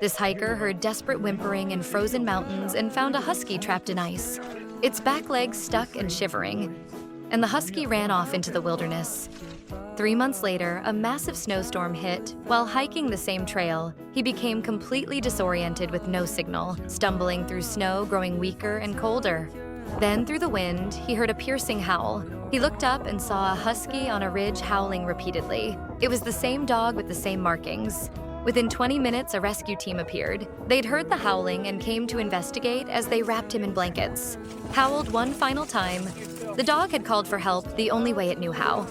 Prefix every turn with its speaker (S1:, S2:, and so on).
S1: This hiker heard desperate whimpering in frozen mountains and found a husky trapped in ice. Its back legs stuck and shivering, and the husky ran off into the wilderness. 3 months later, a massive snowstorm hit. While hiking the same trail, he became completely disoriented with no signal, stumbling through snow, growing weaker and colder. Then, through the wind, he heard a piercing howl. He looked up and saw a husky on a ridge howling repeatedly. It was the same dog with the same markings. Within 20 minutes, a rescue team appeared. They'd heard the howling and came to investigate as they wrapped him in blankets. Howled one final time, the dog had called for help the only way it knew how.